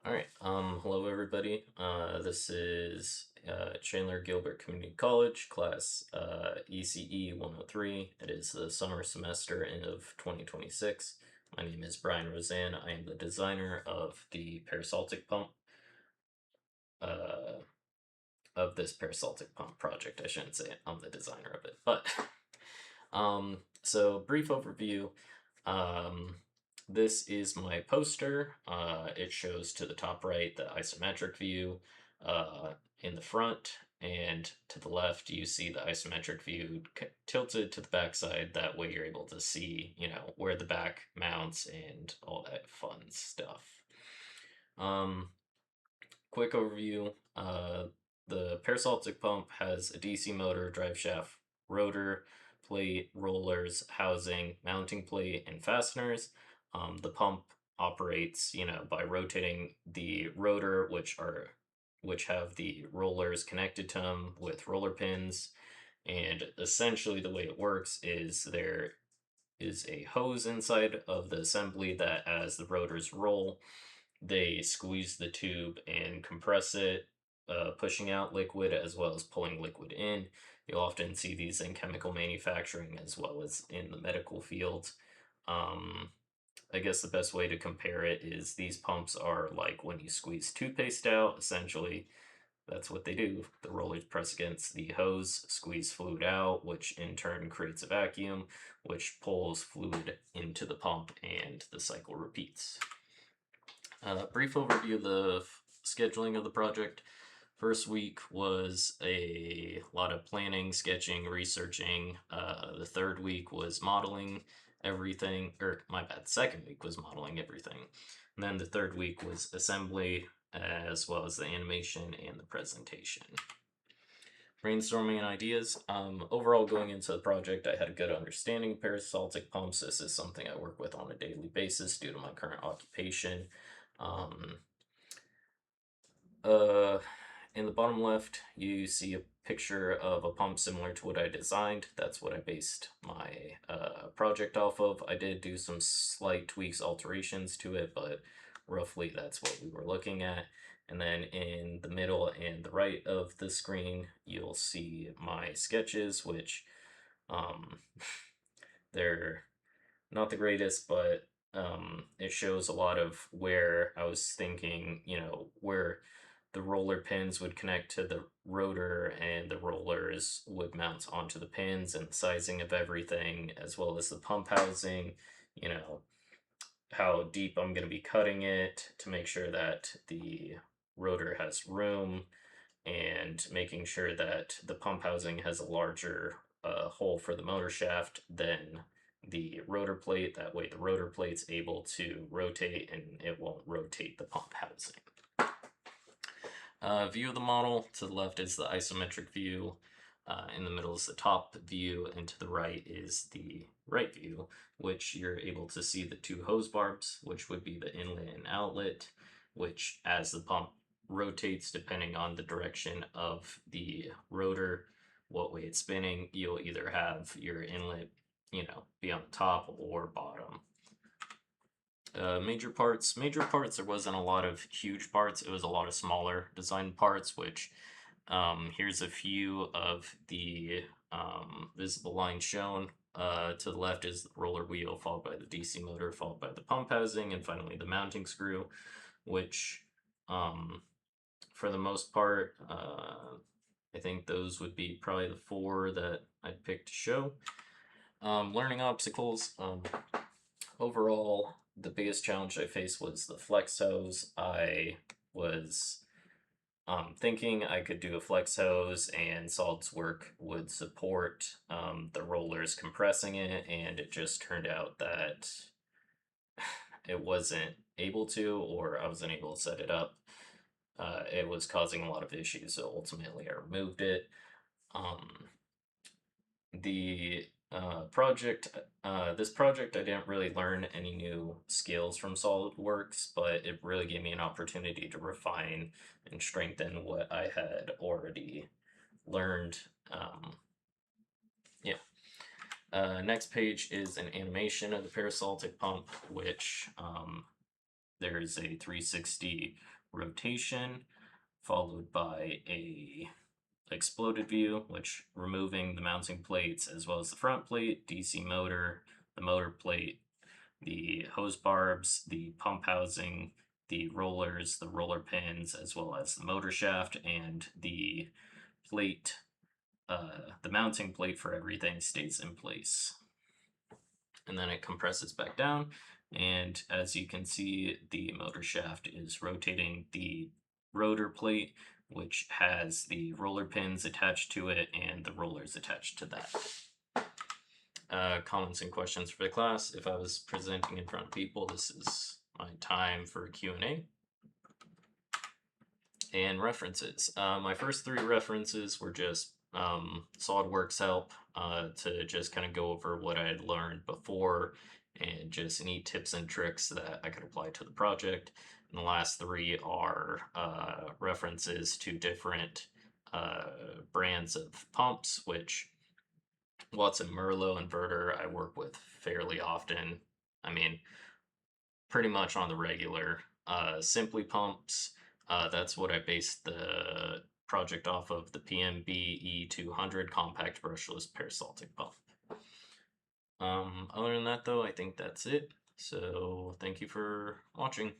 Alright, hello everybody. This is Chandler Gilbert Community College, class ECE 103. It is the summer semester of 2026. My name is Brian Roseanne. I am the designer of the Peristaltic pump, uh, of this Peristaltic pump project. I shouldn't say it, I'm the designer of it. But, so brief overview. Um, this is my poster. It shows to the top right the isometric view in the front, and to the left you see the isometric view tilted to the back side. That way you're able to see, where the back mounts and all that fun stuff. Quick overview. The Peristaltic pump has a DC motor, drive shaft, rotor, plate, rollers, housing, mounting plate, and fasteners. The pump operates, by rotating the rotor, which have the rollers connected to them with roller pins. And essentially, the way it works is there is a hose inside of the assembly that, as the rotors roll, they squeeze the tube and compress it, pushing out liquid as well as pulling liquid in. You'll often see these in chemical manufacturing as well as in the medical field. I guess the best way to compare it is these pumps are like when you squeeze toothpaste out. Essentially, that's what they do. The rollers press against the hose, squeeze fluid out, which in turn creates a vacuum, which pulls fluid into the pump, and the cycle repeats. Brief overview of the scheduling of the project. First week was a lot of planning, sketching, researching. The third week was modeling everything, or my bad, second week was modeling everything. And then the third week was assembly, as well as the animation and the presentation. Brainstorming and ideas. Overall, going into the project, I had a good understanding of peristaltic pumps. This is something I work with on a daily basis due to my current occupation. In the bottom left, you see a picture of a pump similar to what I designed. That's what I based my project off of. I did do some slight tweaks, alterations to it, but roughly that's what we were looking at. And then in the middle and the right of the screen, you'll see my sketches, which they're not the greatest, but it shows a lot of where I was thinking, where the roller pins would connect to the rotor and the rollers would mount onto the pins, and the sizing of everything, as well as the pump housing, how deep I'm going to be cutting it to make sure that the rotor has room, and making sure that the pump housing has a larger hole for the motor shaft than the rotor plate. That way the rotor plate's able to rotate and it won't rotate the pump housing. View of the model. To the left is the isometric view. In the middle is the top view, and to the right is the right view, which you're able to see the two hose barbs, which would be the inlet and outlet, which as the pump rotates, depending on the direction of the rotor, what way it's spinning, you'll either have your inlet, be on the top or bottom. Major parts, there wasn't a lot of huge parts. It was a lot of smaller design parts, which here's a few of the visible lines shown. To the left is the roller wheel, followed by the DC motor, followed by the pump housing, and finally the mounting screw, which for the most part, I think those would be probably the four that I'd pick to show. Learning obstacles. Overall, the biggest challenge I faced was the flex hose. I was thinking I could do a flex hose and SolidWorks would support the rollers compressing it, and it just turned out that it wasn't able to, or I wasn't able to set it up. It was causing a lot of issues, so ultimately I removed it. This project, I didn't really learn any new skills from SolidWorks, but it really gave me an opportunity to refine and strengthen what I had already learned. Next page is an animation of the peristaltic pump, which there's a 360 rotation, followed by a exploded view, which removing the mounting plates as well as the front plate, DC motor, the motor plate, the hose barbs, the pump housing, the rollers, the roller pins, as well as the motor shaft, and the plate, the mounting plate for everything stays in place. And then it compresses back down, and as you can see, the motor shaft is rotating the rotor plate, which has the roller pins attached to it and the rollers attached to that. Comments and questions for the class. If I was presenting in front of people, this is my time for Q&A. And references. My first three references were just SolidWorks help to just kind of go over what I had learned before and just any tips and tricks that I could apply to the project. And the last three are references to different brands of pumps, which Watson Merlo inverter I work with fairly often. I mean, pretty much on the regular. Simply pumps, that's what I based the project off of, the PMB E200 compact brushless peristaltic pump. Other than that though, I think that's it. So thank you for watching.